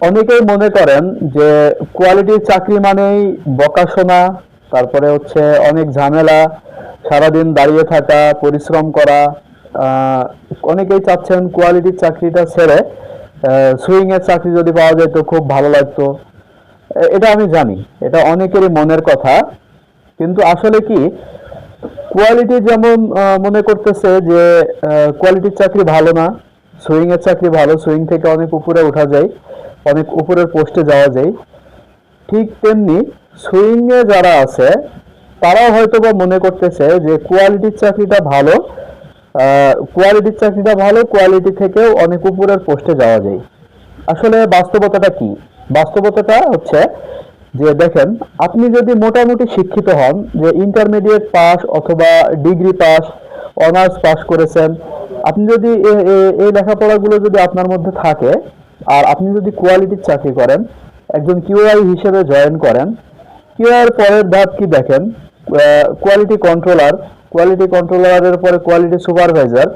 অনেকেই মনে করেন যে কোয়ালিটির চাকরি মানেই বকাশোনা, তারপরে হচ্ছে অনেক ঝামেলা, সারাদিন দাঁড়িয়ে থাকা, পরিশ্রম করা। আহ, অনেকেই চাচ্ছেন কোয়ালিটির চাকরিটা ছেড়ে সুইং এর চাকরি যদি পাওয়া যেত খুব ভালো লাগতো। এটা আমি জানি, এটা অনেকেরই মনের কথা। কিন্তু আসলে কি, কোয়ালিটি যেমন মনে করতেছে যে কোয়ালিটির চাকরি ভালো না, সুইং এর চাকরি ভালো, সুইং থেকে অনেক উপরে ওঠা যায়, অনেক উপরের পোস্টে যাওয়া যায়, ঠিক তেমনি সুইং এ যারা আছে তারাও হয়তো বা মনে করতেছে যে কোয়ালিটির চাকরিটা ভালো, কোয়ালিটির চাকরিটা ভালো, কোয়ালিটি থেকেও অনেক উপরের পোস্টে যাওয়া যায়। আসলে বাস্তবতাটা কি? বাস্তবতাটা হচ্ছে যে দেখেন, আপনি যদি মোটামুটি শিক্ষিত হন, যে ইন্টারমিডিয়েট পাস অথবা ডিগ্রি পাস, অনার্স পাস করেছেন, আপনি যদি এই লেখাপড়াগুলো যদি আপনার মধ্যে থাকে, আর আপনি যদি কোয়ালিটির চাকরি করেন, একজন কিউআই হিসেবে জয়েন করেন, কিউআই এর পরের ধাপ কি দেখেন? কোয়ালিটি কন্ট্রোলার, কোয়ালিটি কন্ট্রোলারের পরে কোয়ালিটি সুপারভাইজার,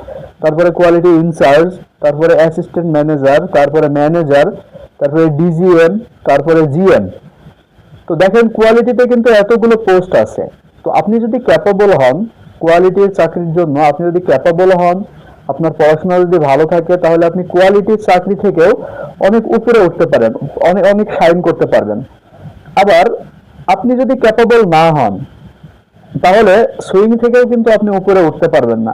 তারপরে কোয়ালিটি ইনচার্জ, তারপরে অ্যাসিস্ট্যান্ট ম্যানেজার, তারপরে ম্যানেজার, তারপরে ডিজিএম, তারপরে জিএম। তো দেখেন কোয়ালিটিতে কিন্তু এতগুলো পোস্ট আছে। তো আপনি যদি ক্যাপাবল হন কোয়ালিটির চাকরির জন্য, আপনি যদি ক্যাপাবল হন, আপনার পড়াশোনা যদি ভালো থাকে, তাহলে আপনি কোয়ালিটির চাকরি থেকেও অনেক উপরে উঠতে পারেন, অনেক অনেক শাইন করতে পারবেন। আবার আপনি যদি ক্যাপাবল না হন, তাহলে সুইং থেকেও কিন্তু আপনি উপরে উঠতে পারবেন না।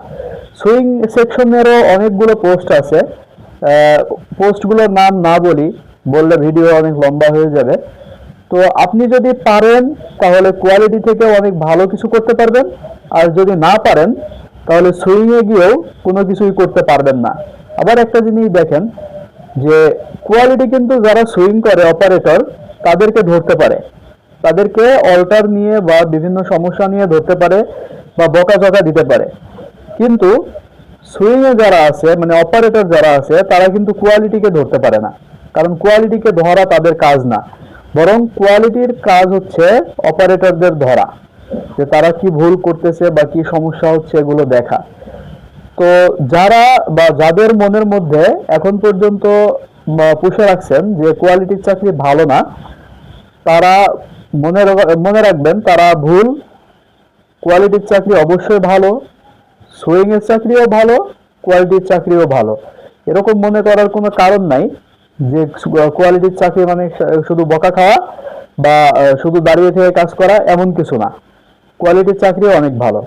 সুইং সেকশনেরও অনেকগুলো পোস্ট আছে, পোস্টগুলোর নাম না বলি, বললে ভিডিও অনেক লম্বা হয়ে যাবে। তো আপনি যদি পারেন তাহলে কোয়ালিটি থেকে অনেক ভালো কিছু করতে পারবেন, আর যদি না পারেন তাহলে সুইং এ গিয়েও কোনো কিছুই করতে পারবেন না। আবার একটা জিনিস দেখেন, যে কোয়ালিটি কিন্তু যারা সুইং করে অপারেটর, তাদেরকে ধরতে পারে, তাদেরকে অল্টার নিয়ে বা বিভিন্ন সমস্যা নিয়ে ধরতে পারে বা বকাঝকা দিতে পারে। কিন্তু সুইং এ যারা আছে, মানে অপারেটর যারা আছে, তারা কিন্তু কোয়ালিটিকে ধরতে পারে না, কারণ কোয়ালিটিকে ধরা তাদের কাজ না। বরং কোয়ালিটির কাজ হচ্ছে অপারেটরদের ধরা, যে তারা কি ভুল করতেছে বা কি সমস্যা হচ্ছে এগুলো দেখা। তো যারা বা যাদের মনের মধ্যে এখন পর্যন্ত পুষে রাখছেন যে কোয়ালিটির চাকরি ভালো না, তারা মনে রাখবেন তারা ভুল। কোয়ালিটির চাকরি অবশ্যই ভালো, সুইং এর চাকরিও ভালো, কোয়ালিটির চাকরিও ভালো। এরকম মনে করার কোনো কারণ নাই যে কোয়ালিটির চাকরি মানে শুধু বকা খাওয়া বা শুধু দাঁড়িয়ে থেকে কাজ করা, এমন কিছু না। কোয়ালিটির চাকরিও অনেক ভালো।